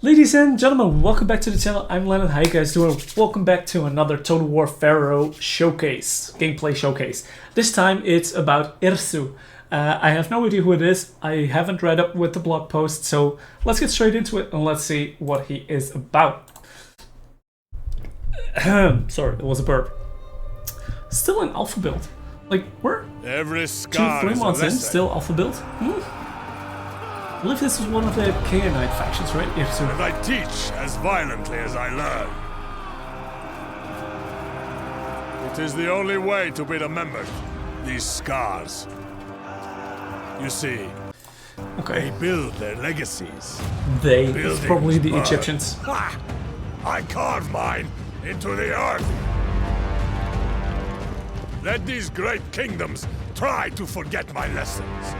Ladies and gentlemen, welcome back to the channel. I'm Lennon. How you guys doing? Welcome back to another Total War Pharaoh showcase, gameplay showcase. This time it's about Irsu. I have no idea who it is. I haven't read up with the blog post, so let's get straight into it and let's see what he is about. Sorry, it was a burp. Still an alpha build. Like, we're 2-3 months in, still alpha build? I believe this is one of the Canaanite factions, right? Irsu. And I teach as violently as I learn. It is the only way to be remembered. These scars. You see, Okay. they build their legacies. They, Buildings probably the burn. Egyptians. Ha! I carve mine into the earth. Let these great kingdoms try to forget my lessons.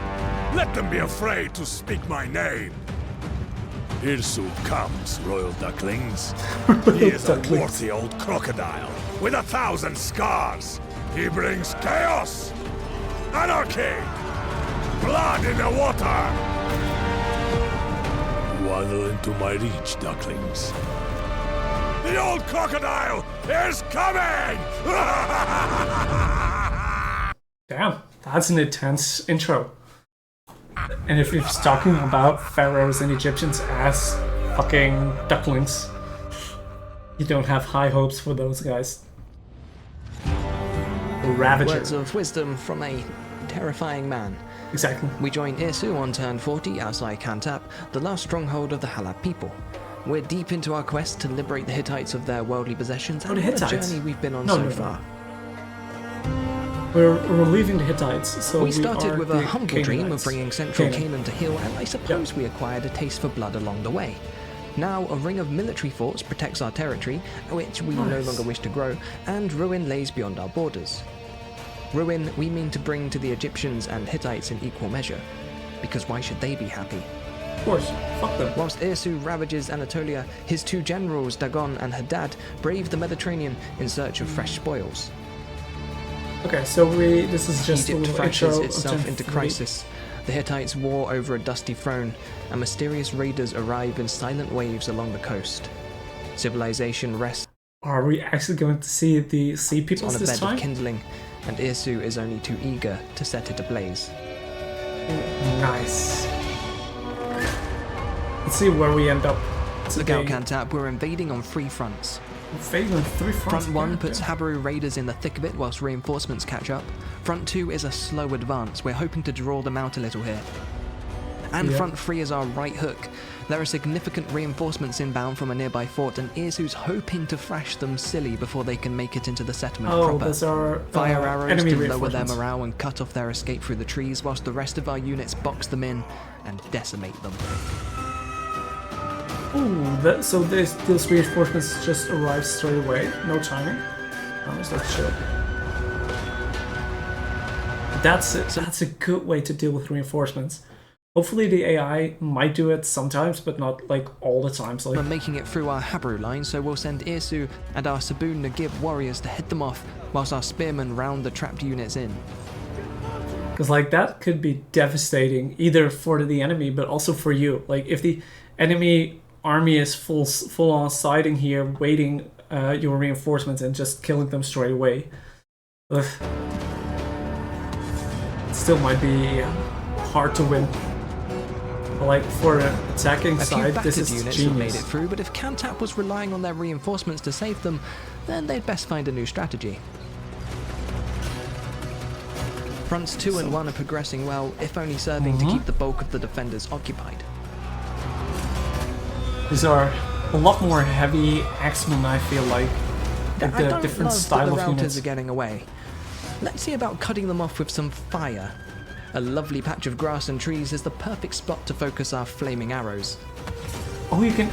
Let them be afraid to speak my name. Irsu comes, royal ducklings. He is a warty old crocodile with 1,000 scars. He brings chaos, anarchy, blood in the water. Waddle into my reach, ducklings. The old crocodile is coming! Damn, that's an intense intro. And if he's talking about pharaohs and Egyptians as fucking ducklings, you don't have high hopes for those guys. Ravager. Words of wisdom from a terrifying man. Exactly. We join Irsu on turn 40 outside Kantap, the last stronghold of the Halab people. We're deep into our quest to liberate the Hittites of their worldly possessions and the the Hittites? journey we've been on No, so no, no. far. We're leaving the Hittites, so We started with a humble dream of Canaanites. bringing central Canaan. Canaan to heel, and I suppose we acquired a taste for blood along the way. Now, a ring of military forts protects our territory, which we no Nice. longer wish to grow, and ruin lays beyond our borders. Ruin we mean to bring to the Egyptians and Hittites in equal measure, because why should they be happy? Of course, fuck them. Whilst Irsu ravages Anatolia, his two generals, Dagon and Hadad, brave the Mediterranean in search of fresh spoils. Okay, so this is just a Egypt little thrashes intro of itself turn into 40. crisis. The Hittites war over a dusty throne, and mysterious raiders arrive in silent waves along the coast. Civilization rests Are we actually going to see the sea on peoples a this bed time? of kindling, and Irsu is only too eager to set it ablaze. Nice. Let's see where we end up. Look out, Kantap, we're invading on 3 fronts. Failing 3 fronts. Front 1 Yeah, puts okay. Habaru raiders in the thick of it whilst reinforcements catch up. Front 2 is a slow advance, we're hoping to draw them out a little here. And Yeah. front 3 is our right hook. There are significant reinforcements inbound from a nearby fort, and Irsu's hoping to thrash them silly before they can make it into the settlement Oh, proper. those are Fire arrows enemy to lower their reinforcements. morale and cut off their escape through the trees, whilst the rest of our units box them in and decimate them. Ooh, so those reinforcements just arrived straight away. No timing. Oh, that's chill. That's a good way to deal with reinforcements. Hopefully the AI might do it sometimes, but not like all the times. We're Like, making it through our Habaru line, so we'll send Irsu and our Sabun Nagib warriors to head them off, whilst our spearmen round the trapped units in. because like that could be devastating either for the enemy, but also for you. Like if the enemy army is full on siding here, waiting your reinforcements and just killing them straight away. Ugh. It still might be hard to win. But like for the attacking A few side, this battered is units have made genius. it through, but if Kantap was relying on their reinforcements to save them, then they'd best find a new strategy. Fronts 2 and 1 are progressing well, if only serving to keep the bulk of the defenders occupied. These are a lot more heavy axemen, I feel like. Like I the don't different love style that the of routers units. are getting away. Let's see about cutting them off with some fire. A lovely patch of grass and trees is the perfect spot to focus our flaming arrows. Oh, you can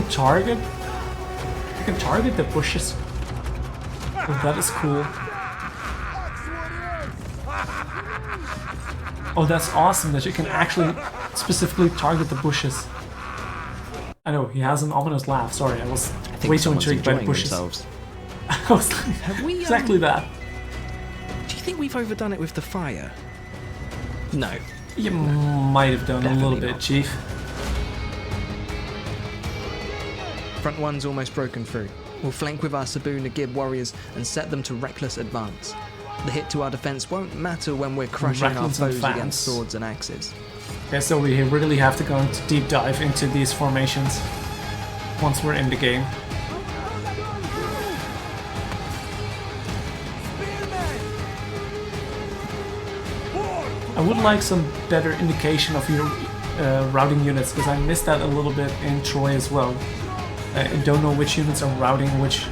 target the bushes. Oh, that is cool. Oh, that's awesome that you can actually specifically target the bushes. I know, he has an ominous laugh. Sorry, I was way too someone's intrigued by the enjoying bushes. themselves. I was like, Have we, exactly that. Do you think we've overdone it with the fire? No. You might have done a little Definitely bit, not. Chief. Front one's almost broken through. We'll flank with our Sabu Nagib warriors and set them to reckless advance. The hit to our defense won't matter when we're crushing our Reckless foes advance. against swords and axes. Okay, so we really have to go into deep dive into these formations once we're in the game. I would like some better indication of your routing units, because I missed that a little bit in Troy as well. I don't know which units are routing, which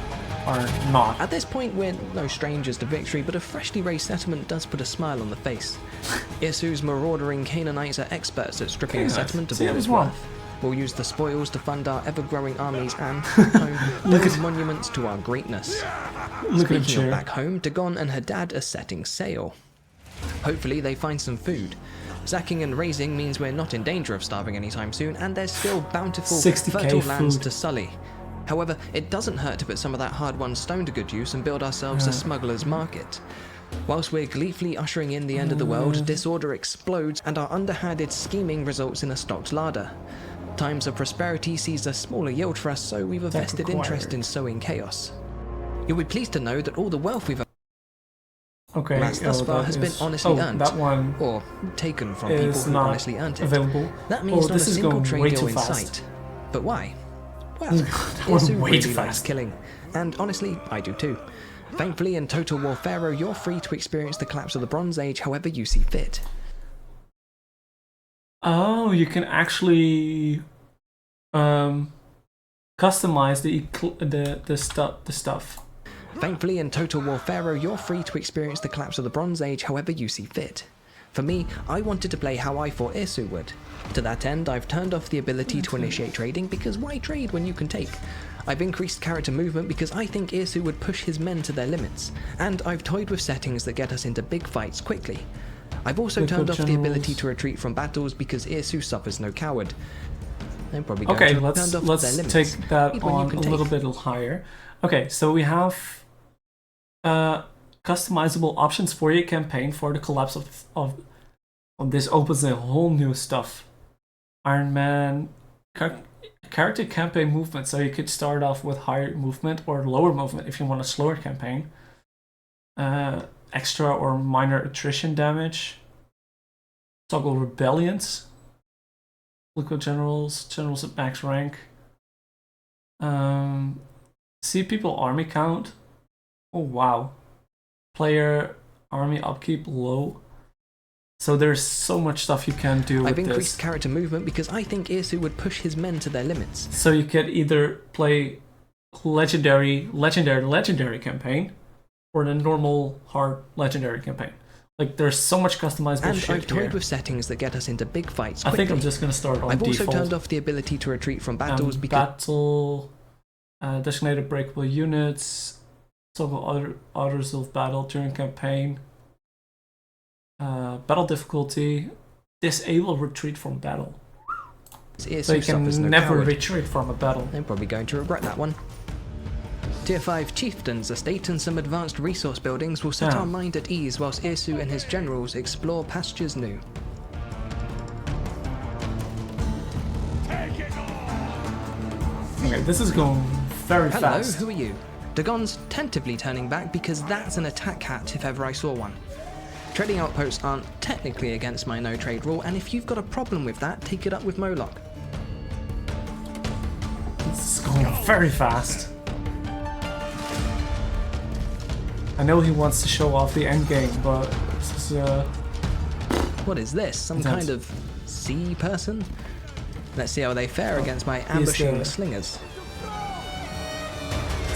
are not. At this point, we're no strangers to victory, but a freshly raised settlement does put a smile on the face. Irsu's maraudering Canaanites are experts at stripping a settlement of See, I all was its wrong. worth. We'll use the spoils to fund our ever-growing armies and Look build at- monuments to our greatness. Look at him Speaking of cheer. back home, Dagon and her dad are setting sail. Hopefully they find some food. Sacking and razing means we're not in danger of starving anytime soon, and there's still bountiful, 60K fertile lands food. to sully. However, it doesn't hurt to put some of that hard-won stone to good use and build ourselves a smuggler's market. Whilst we're gleefully ushering in the end of the world, disorder explodes and our underhanded scheming results in a stocked larder. Times of prosperity sees a smaller yield for us, so we've a That vested required. interest in sowing chaos. You'll be pleased to know that all the wealth we've Okay, amassed thus far that has been is- honestly oh, earned, that one or taken from people is who not honestly earned it. available. That means Oh, not a this is single going trade way deal too in fast. sight. But why? Well, That was Irsu way really too likes fast. killing, and honestly, I do too. Thankfully, in Total War Pharaoh, you're free to experience the collapse of the Bronze Age however you see fit. Oh, you can actually customize the stuff. Thankfully, in Total War Pharaoh, you're free to experience the collapse of the Bronze Age however you see fit. For me, I wanted to play how I thought Irsu would. To that end, I've turned off the ability to initiate trading, because why trade when you can take? I've increased character movement because I think Irsu would push his men to their limits, and I've toyed with settings that get us into big fights quickly. I've also Liquid turned off the generals. ability to retreat from battles because Irsu suffers no coward. I'm probably going Okay, to let's turned off their limits. take that Even when you on can a take. little bit higher. Okay, so we have customizable options for your campaign for the collapse of this opens a whole new stuff. Iron Man character campaign movement, so you could start off with higher movement or lower movement if you want a slower campaign. Extra or minor attrition damage. Toggle rebellions. Liquid generals at max rank. See people army count. Oh wow. Player army upkeep low. So there's so much stuff you can do with I've increased this. character movement because I think Irsu would push his men to their limits. So you could either play legendary campaign or the normal hard legendary campaign. Like there's so much customizable And shit I've toyed here. with settings that get us into big fights I quickly. think I'm just gonna start on I've also default. turned off the ability to retreat from battles because Battle, designated breakable units, toggle others of battle during campaign, battle difficulty, disable retreat from battle. Irsu So you can suffers no never coward. retreat from a battle. I'm probably going to regret that one. Tier 5 Chieftain's estate and some advanced resource buildings will set Yeah. our mind at ease whilst Irsu and his generals explore pastures new. Okay, this is going very Hello, fast. who are you? Dagon's tentatively turning back because that's an attack hat if ever I saw one. Trading outposts aren't technically against my no trade rule, and if you've got a problem with that, take it up with Moloch. This is going very fast. I know he wants to show off the end game, but this is What is this? Some Intense. kind of sea person? Let's see how they fare against my ambushing the- slingers.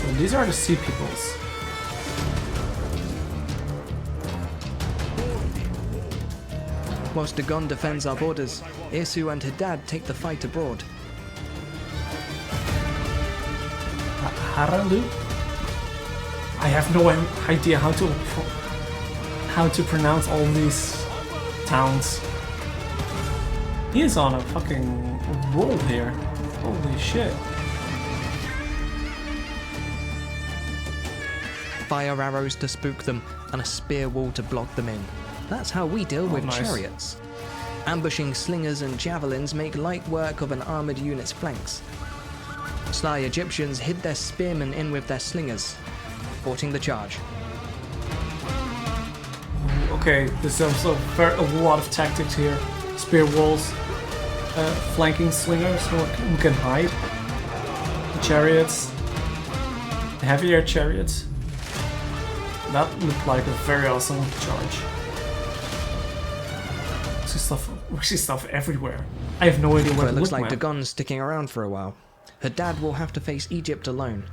so these are the sea peoples. Whilst Dagon defends our borders, Irsu and her dad take the fight abroad. Haralu? I have no idea how to pronounce all these towns. He is on a fucking roll here. Holy shit. Fire arrows to spook them, and a spear wall to block them in. That's how we deal with nice. chariots. Ambushing slingers and javelins make light work of an armoured unit's flanks. Sly Egyptians hid their spearmen in with their slingers, thwarting the charge. Okay, there's also a lot of tactics here. Spear walls, flanking slingers who can hide. The chariots, the heavier chariots. That looked like a very awesome charge. We see stuff everywhere. I have no idea where It looks like man. Dagon's sticking around for a while. Her dad will have to face Egypt alone.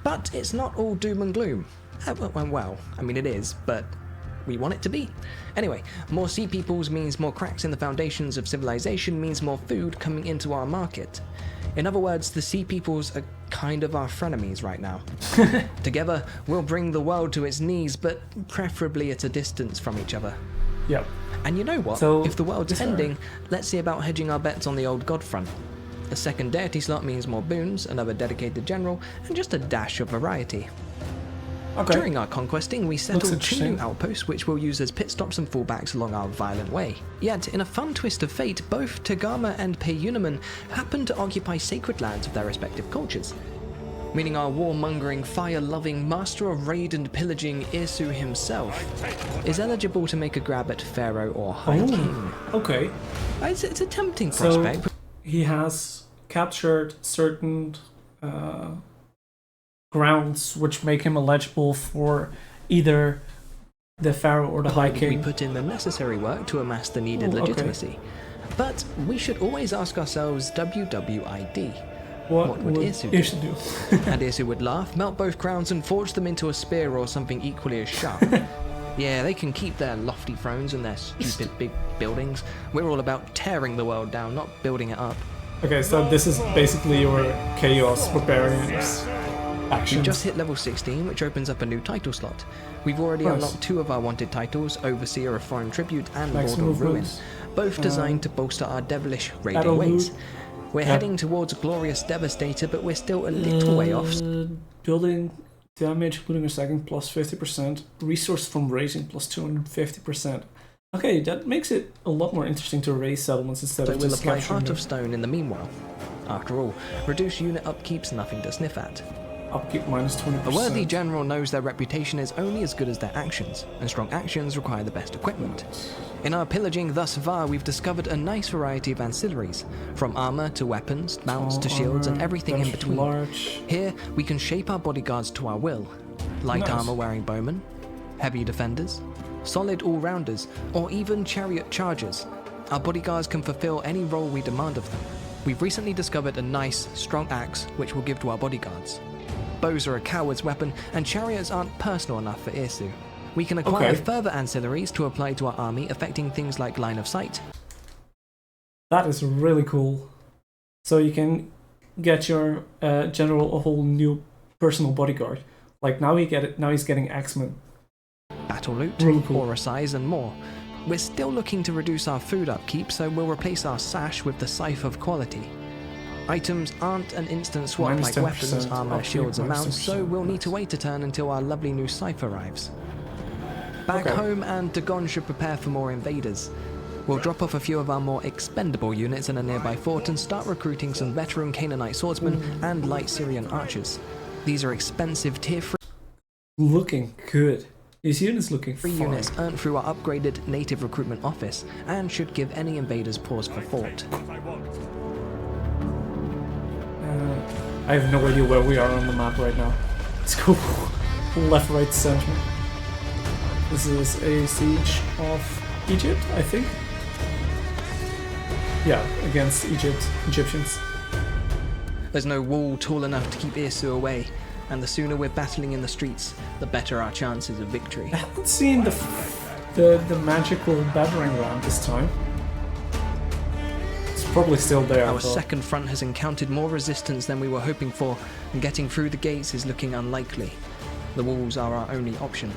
But it's not all doom and gloom. Well, I mean it is, but we want it to be. Anyway, more sea peoples means more cracks in the foundations of civilization means more food coming into our market. In other words, the sea peoples are kind of our frenemies right now. Together, we'll bring the world to its knees, but preferably at a distance from each other. Yep. And you know what? So, if the world's ending, let's see about hedging our bets on the old god front. A second deity slot means more boons, another dedicated general, and just a dash of variety. Okay. During our conquesting, we settled 2 interesting. new outposts which we'll use as pit stops and fallbacks along our violent way. Yet, in a fun twist of fate, both Tegama and Peyunaman happen to occupy sacred lands of their respective cultures. Meaning our warmongering, fire-loving, master of raid and pillaging Irsu himself is eligible to make a grab at Pharaoh or High King. Okay. It's a tempting prospect. So he has captured certain grounds which make him eligible for either the Pharaoh or the High King. We put in the necessary work to amass the needed okay. legitimacy. But we should always ask ourselves WWID. What would Irsu Irsu do? And Irsu would laugh, melt both crowns and forge them into a spear or something equally as sharp. Yeah, they can keep their lofty thrones and their stupid big buildings. We're all about tearing the world down, not building it up. Okay, so this is basically your Chaos Barbarians actions. We just hit level 16, which opens up a new title slot. We've already unlocked 2 of our wanted titles, Overseer of Foreign Tribute and Lord of Ruin, both designed to bolster our devilish raiding ways. We're heading towards Glorious Devastator, but we're still a little way off. Building damage, including a second, plus 50%. Resource from raising, plus 250%. Okay, that makes it a lot more interesting to raise settlements instead So of we'll just apply capturing Heart them. of Stone in the meanwhile. After all, reduced unit upkeep's nothing to sniff at. Upkeep minus 20%. A worthy general knows their reputation is only as good as their actions, and strong actions require the best equipment. In our pillaging thus far, we've discovered a nice variety of ancillaries, from armor to weapons, mounts to shields, and everything in between. Large. Here, we can shape our bodyguards to our will. Light Nice. armor-wearing bowmen, heavy defenders, solid all-rounders, or even chariot chargers. Our bodyguards can fulfill any role we demand of them. We've recently discovered a nice, strong axe, which we'll give to our bodyguards. Bows are a coward's weapon, and chariots aren't personal enough for Irsu. We can acquire further ancillaries to apply to our army, affecting things like line of sight. That is really cool. So you can get your general a whole new personal bodyguard. Like now he's getting Axeman. Battle loot, Really cool. aura size, and more. We're still looking to reduce our food upkeep, so we'll replace our sash with the scythe of quality. Items aren't an instant swap Minus like 10%, weapons, armor, upkeep, shields, and minus mounts, so 10%, we'll need nice. to wait a turn until our lovely new scythe arrives. Back Okay. home, and Dagon should prepare for more invaders. We'll drop off a few of our more expendable units in a nearby fort and start recruiting some veteran Canaanite swordsmen and light Syrian archers. These are expensive tier 3 Looking good. These units looking fine. units earned through our upgraded native recruitment office and should give any invaders pause for thought. I have no idea where we are on the map right now. Let's go left, right, center. This is a siege of Egypt, I think. Yeah, against Egyptians. There's no wall tall enough to keep Irsu away, and the sooner we're battling in the streets, the better our chances of victory. I haven't seen the magical battering ram this time. It's probably still there. Our but second front has encountered more resistance than we were hoping for, and getting through the gates is looking unlikely. The walls are our only option.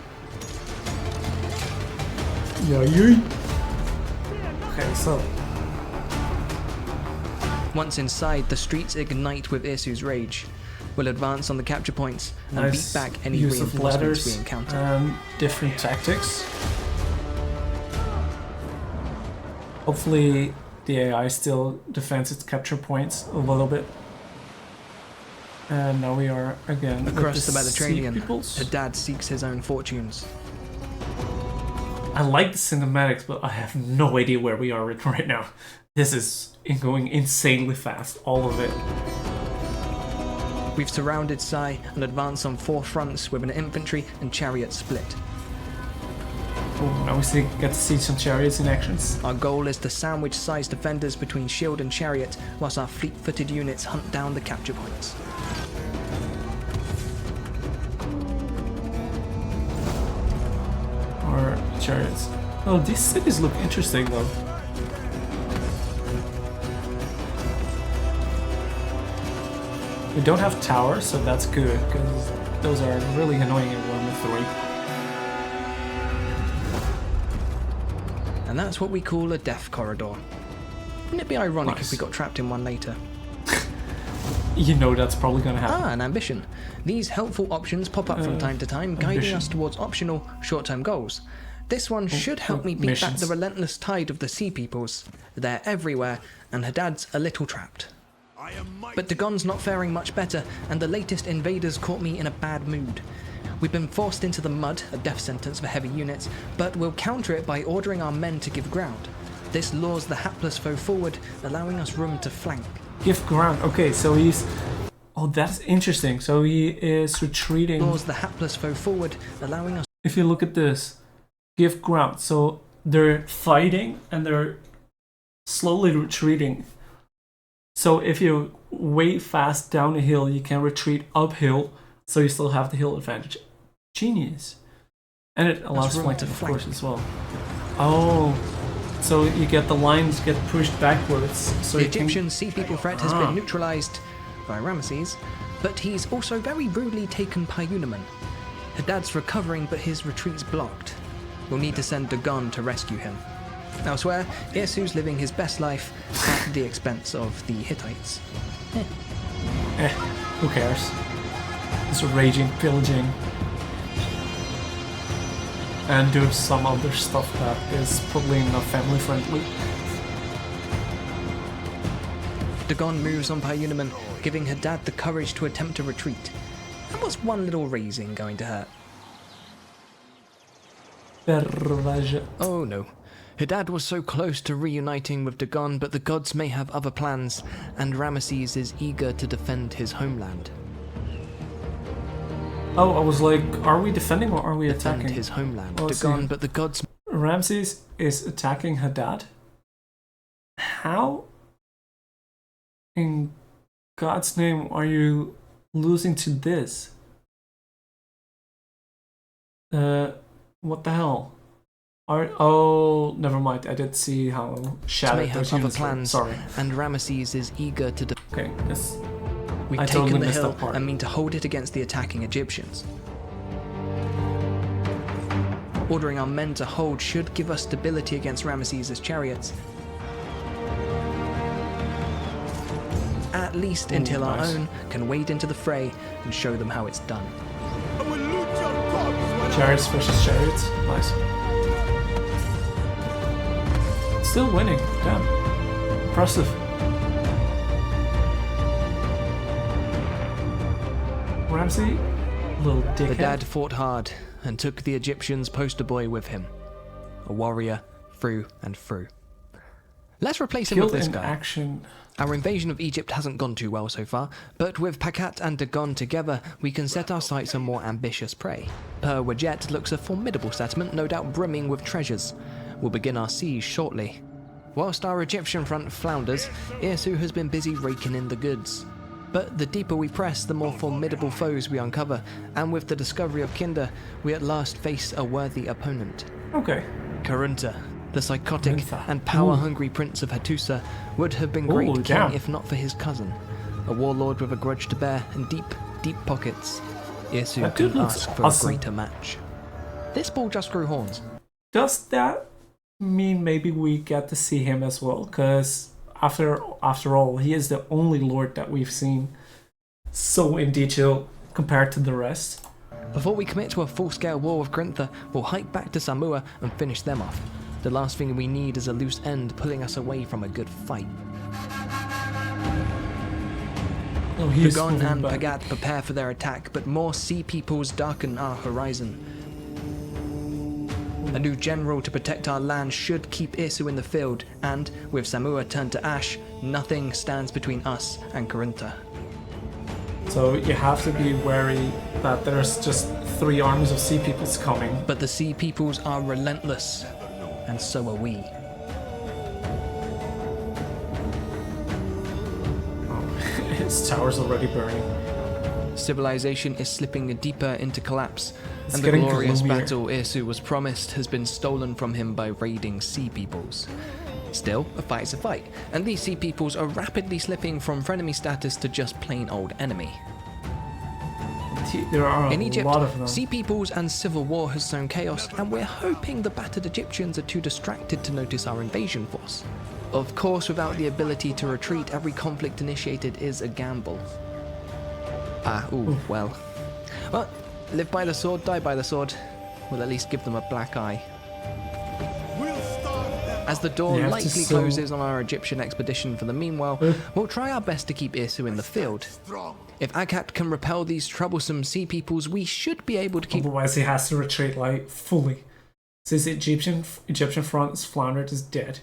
Yeah. Okay, so Once inside, the streets ignite with Irsu's rage. We'll advance on the capture points and beat back any use of reinforcements ladders we encounter. and different tactics. Hopefully the AI still defends its capture points a little bit. And now we are again Across the sea Mediterranean, peoples. Haddad seeks his own fortunes. I like the cinematics, but I have no idea where we are right now. This is going insanely fast, all of it. We've surrounded Sai and advanced on 4 fronts with an infantry and chariot split. Oh, now we get to see some chariots in actions. Our goal is to sandwich Sai's defenders between shield and chariot, whilst our fleet-footed units hunt down the capture points. Or chariots. Oh, these cities look interesting though. We don't have towers, so that's good, because those are really annoying in 1 3. And that's what we call a death corridor. Wouldn't it be ironic Nice. if we got trapped in one later? You know that's probably gonna happen. Ah, an ambition. These helpful options pop up from time to time, guiding ambition. us towards optional, short-term goals. This one should help me beat back missions. the relentless tide of the sea peoples. They're everywhere, and Haddad's a little trapped. I am mighty. But Dagon's not faring much better, and the latest invaders caught me in a bad mood. We've been forced into the mud, a death sentence for heavy units, but we'll counter it by ordering our men to give ground. This lures the hapless foe forward, allowing us room to flank. Give ground. Okay, so he's... Oh, that's interesting. So he is retreating. Lures the hapless foe forward, allowing us... If you look at this, give ground. So they're fighting and they're slowly retreating. So if you way fast down a hill, you can retreat uphill, so you still have the hill advantage. Genius. And it allows room flanking, to of flank. course, as well. Oh, so you get the lines get pushed backwards. So The you can... Egyptian sea people threat has been neutralized by Ramesses, but he's also very rudely taken Payunaman. Haddad's recovering, but his retreat's blocked. We'll need to send Dagon to rescue him. Elsewhere, Irsu's living his best life at the expense of the Hittites. Who cares? Just raging, pillaging, and do some other stuff that is probably not family friendly. Dagon moves on Payunaman, giving Haddad the courage to attempt a retreat. And what's one little raising going to hurt? Ravager. Oh no. Haddad was so close to reuniting with Dagon, but the gods may have other plans, and Ramesses is eager to defend his homeland. Oh, I was like, are we defending or are we attacking? Defend his homeland. Oh, I Dagon, see. but the gods... Ramses is attacking Haddad? How in God's name are you losing to this? What the hell? Oh, never mind. I did see how may shattered have those other units were. plans, Sorry. and Ramesses is eager to... Okay, yes. We've I taken totally the missed hill that part. and mean to hold it against the attacking Egyptians. Ordering our men to hold should give us stability against Ramesses' chariots. At least until nice. our own can wade into the fray and show them how it's done. I will loot your corpse when Chariots versus chariots. Nice. Still winning. Damn. Impressive. Ramsey, little dickhead. Haddad fought hard and took the Egyptians' poster boy with him. A warrior through and through. Let's replace him Killed with this in guy. action. Our invasion of Egypt hasn't gone too well so far, but with Pakat and Dagon together, we can set our sights on more ambitious prey. Wajet looks a formidable settlement, no doubt brimming with treasures. We'll begin our siege shortly. Whilst our Egyptian front flounders, Irsu has been busy raking in the goods. But the deeper we press, the more formidable foes we uncover, and with the discovery of Kinder, we at last face a worthy opponent. Okay. Karunta, the psychotic Karunta. and power-hungry prince of Hattusa, would have been great Ooh, king damn. if not for his cousin, a warlord with a grudge to bear and deep, deep pockets. Irsu That dude couldn't looks ask for awesome. a greater match. This bull just grew horns. Does that mean maybe we get to see him as well? Because after all, he is the only lord that we've seen so in detail compared to the rest. Before we commit to a full-scale war with Grintha, we'll hike back to Samua and finish them off. The last thing we need is a loose end pulling us away from a good fight. Oh, he is Dagon moving and back. Pagat prepare for their attack, but more sea peoples darken our horizon. A new general to protect our land should keep Irsu in the field, and, with Samua turned to ash, nothing stands between us and Corintha. So you have to be wary that there's just 3 armies of sea peoples coming. But the sea peoples are relentless, and so are we. His tower's already burning. Civilization is slipping deeper into collapse, It's and the getting glorious gloomier. battle Irsu was promised has been stolen from him by raiding sea peoples. Still, a fight is a fight, and these sea peoples are rapidly slipping from frenemy status to just plain old enemy. There are In a Egypt, lot of them. sea peoples and civil war has sown chaos, and we're hoping the battered Egyptians are too distracted to notice our invasion force. Of course, without the ability to retreat, every conflict initiated is a gamble. Well, live by the sword, die by the sword. We'll at least give them a black eye. As the door You have to likely sow- closes on our Egyptian expedition for the meanwhile, we'll try our best to keep Irsu in the field. If Agat can repel these troublesome sea peoples, we should be able to keep... Otherwise he has to retreat like fully. Since the Egyptian front is floundered, is dead.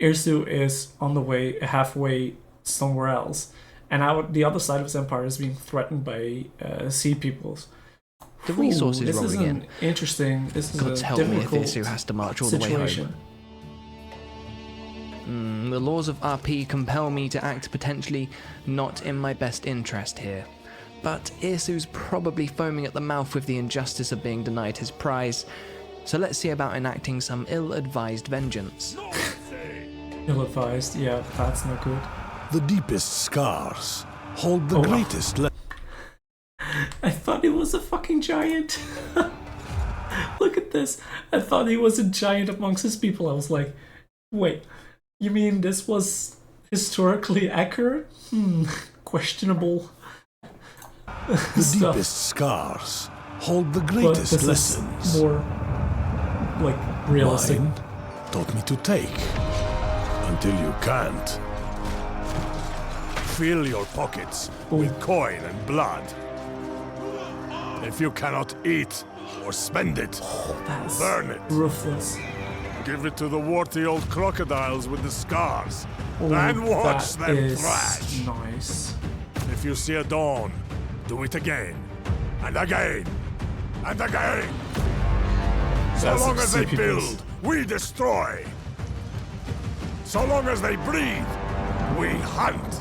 Irsu is on the way, halfway somewhere else. And now the other side of his empire is being threatened by sea peoples. The resources This is rolling an in. interesting, this is God's a help me if difficult Irsu has to march all the way home. situation. The laws of RP compel me to act potentially not in my best interest here. But Irsu's probably foaming at the mouth with the injustice of being denied his prize, so let's see about enacting some ill-advised vengeance. Ill-advised, yeah, that's not good. The deepest scars hold the Oh. greatest I thought he was a fucking giant. Look at this. I thought he was a giant amongst his people. I was like, wait, you mean this was historically accurate? Questionable. The stuff. deepest scars hold the But greatest this lessons. is more like realistic. Mine taught me to take until you can't. Fill your pockets with coin and blood. If you cannot eat or spend it, That's burn it. ruthless. Give it to the warty old crocodiles with the scars, Oh, and watch that them is thrash. nice. If you see a dawn, do it again, and again, and again. So That's long as they sea peoples. build, we destroy. So long as they breathe, we hunt.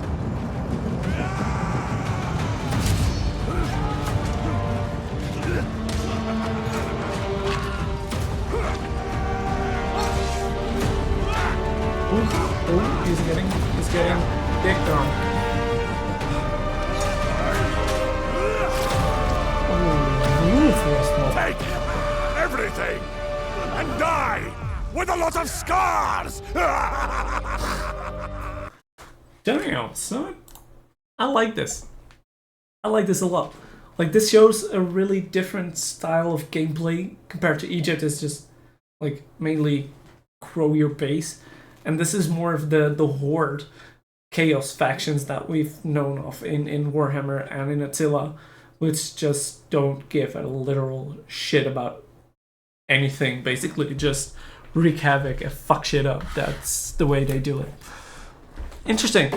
Oh, he's getting dicked on. Oh, ruthless. Take everything and die with a lot of scars. Damn, son. I like this. I like this a lot. Like, this shows a really different style of gameplay compared to Egypt. It's just, like, mainly grow your base. And this is more of the horde chaos factions that we've known of in Warhammer and in Attila, which just don't give a literal shit about anything. Basically, just wreak havoc and fuck shit up. That's the way they do it. Interesting.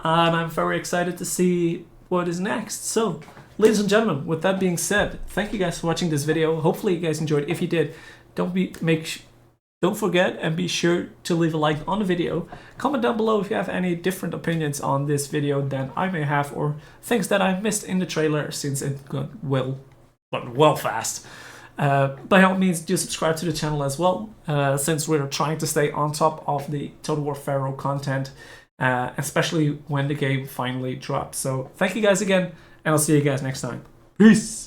And I'm very excited to see what is next. So, ladies and gentlemen, with that being said, thank you guys for watching this video. Hopefully you guys enjoyed. If you did, don't forget and be sure to leave a like on the video. Comment down below if you have any different opinions on this video than I may have, or things that I missed in the trailer, since it went well fast. By all means, do subscribe to the channel as well, since we're trying to stay on top of the Total War Pharaoh content, especially when the game finally drops. So thank you guys again, and I'll see you guys next time. Peace!